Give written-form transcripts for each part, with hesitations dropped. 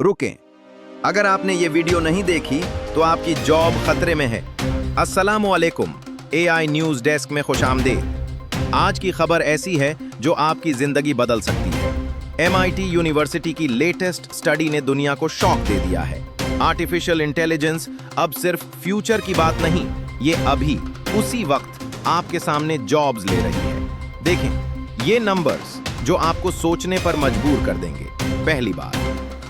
रुकें, अगर आपने ये वीडियो नहीं देखी तो आपकी जॉब खतरे में है। अस्सलामु अलैकुम, एआई न्यूज़ डेस्क में खुशामदीद। आज की खबर ऐसी है जो आपकी जिंदगी बदल सकती है। MIT यूनिवर्सिटी की लेटेस्ट स्टडी ने दुनिया को शॉक दे दिया है। आर्टिफिशियल इंटेलिजेंस अब सिर्फ फ्यूचर की बात नहीं, ये अभी उसी वक्त आपके सामने जॉब्स ले रही है। देखें ये नंबर्स जो आपको सोचने पर मजबूर कर देंगे। पहली बात,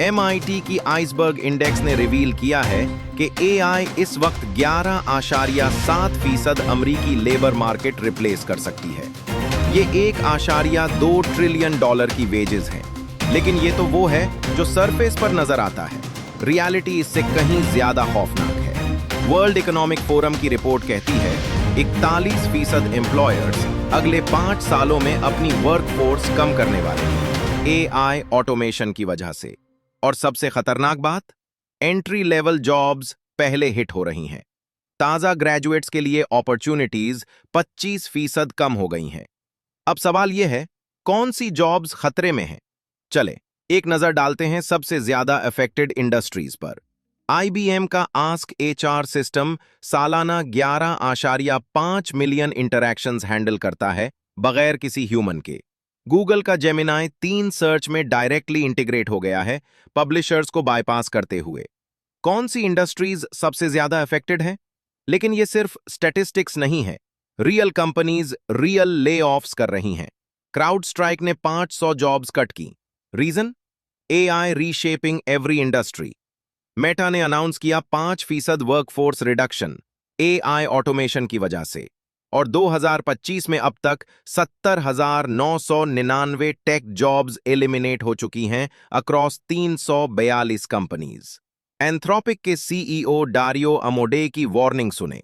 MIT की आइसबर्ग इंडेक्स ने रिवील किया है कि AI इस वक्त 11.7% अमरीकी लेबर मार्केट रिप्लेस कर सकती है। ये $1.2 ट्रिलियन की वेजेस हैं। लेकिन ये तो वो है जो सरफेस पर नजर आता है। रियलिटी इससे कहीं ज्यादा खौफनाक है। वर्ल्ड इकोनॉमिक फोरम की रिपोर्ट कहती है 41% एम्प्लॉयर्स अगले 5 सालों में अपनी वर्कफोर्स कम करने वाले हैं AI ऑटोमेशन की वजह से। और सबसे खतरनाक बात, एंट्री लेवल जॉब्स पहले हिट हो रही हैं। ताजा ग्रेजुएट्स के लिए अपॉर्चुनिटीज 25% कम हो गई हैं। अब सवाल यह है, कौन सी जॉब्स खतरे में हैं? चले एक नजर डालते हैं सबसे ज्यादा अफेक्टेड इंडस्ट्रीज पर। IBM का आस्क HR सिस्टम सालाना 11.5 मिलियन इंटरैक्शंस हैंडल करता है बगैर किसी ह्यूमन के। गूगल का जेमिनाई 3 सर्च में डायरेक्टली इंटीग्रेट हो गया है, पब्लिशर्स को बाईपास करते हुए। कौन सी इंडस्ट्रीज सबसे ज्यादा अफेक्टेड हैं? लेकिन ये सिर्फ स्टैटिस्टिक्स नहीं है, real companies real layoffs कर रही हैं। क्राउड स्ट्राइक ने 500 जॉब्स कट की। Reason? AI reshaping every industry. Meta ने अनाउंस किया 5% वर्कफोर्स रिडक्शन AI ऑटोमेशन की वजह से। और 2025 में अब तक 70,999 टेक जॉब्स एलिमिनेट हो चुकी हैं अक्रॉस 342 कंपनीज। एंथ्रोपिक के CEO डारियो अमोडे की वार्निंग सुने।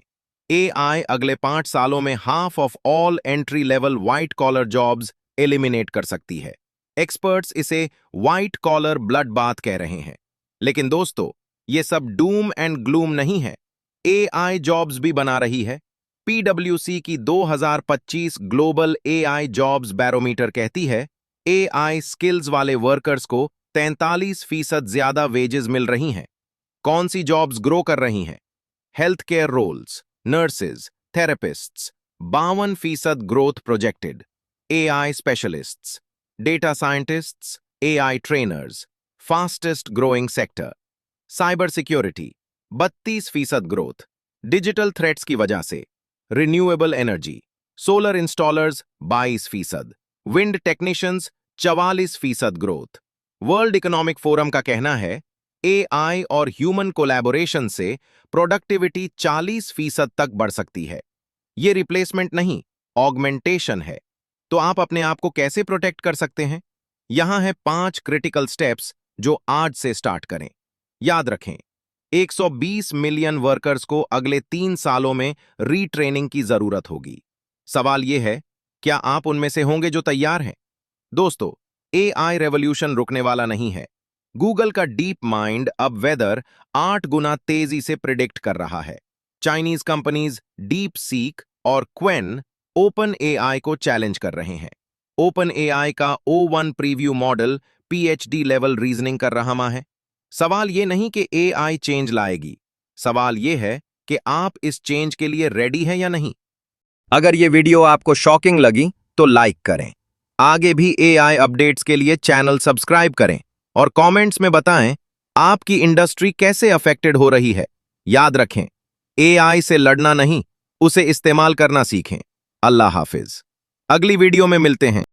AI अगले 5 सालों में half of all entry level white collar jobs eliminate कर सकती है। एक्सपर्ट्स इसे व्हाइट कॉलर ब्लड बाथ कह रहे हैं। लेकिन दोस्तों, ये सब डूम एंड ग्लूम नहीं है। AI जॉब्स भी बना रही है। PwC की 2025 ग्लोबल AI जॉब्स बैरोमीटर कहती है AI स्किल्स वाले वर्कर्स को 43% ज्यादा वेजेस मिल रही हैं। कौन सी जॉब्स ग्रो कर रही हैं? Health care roles, nurses, therapists 52% growth projected. AI specialists, data scientists, AI trainers fastest growing sector. Cyber security 32% growth, digital threats की वजह से। Renewable energy, solar installers 22%, wind technicians 44% growth. World Economic Forum का कहना है AI और human collaboration से productivity 40% तक बढ़ सकती है। ये रिप्लेसमेंट नहीं, ऑगमेंटेशन है। तो आप अपने आप को कैसे प्रोटेक्ट कर सकते हैं? यहां है 5 क्रिटिकल स्टेप्स जो आज से स्टार्ट करें। याद रखें, 120 मिलियन वर्कर्स को अगले 3 सालों में रीट्रेनिंग की जरूरत होगी। सवाल यह है, क्या आप उनमें से होंगे जो तैयार हैं? दोस्तों, AI रेवोल्यूशन रुकने वाला नहीं है। गूगल का डीप माइंड अब वेदर 8 गुना तेजी से प्रिडिक्ट कर रहा है। चाइनीज कंपनीज डीप सीक और क्वेन ओपन AI को चैलेंज कर रहे हैं। ओपन AI का O1 preview model PhD level reasoning कर रहा है। सवाल यह नहीं कि AI चेंज लाएगी, सवाल यह है कि आप इस चेंज के लिए रेडी हैं या नहीं। अगर यह वीडियो आपको शॉकिंग लगी तो लाइक करें। आगे भी AI अपडेट्स के लिए चैनल सब्सक्राइब करें और कमेंट्स में बताएं आपकी इंडस्ट्री कैसे अफेक्टेड हो रही है। याद रखें, AI से लड़ना नहीं, उसे इस्तेमाल करना सीखें। अल्लाह हाफिज। अगली वीडियो में मिलते हैं।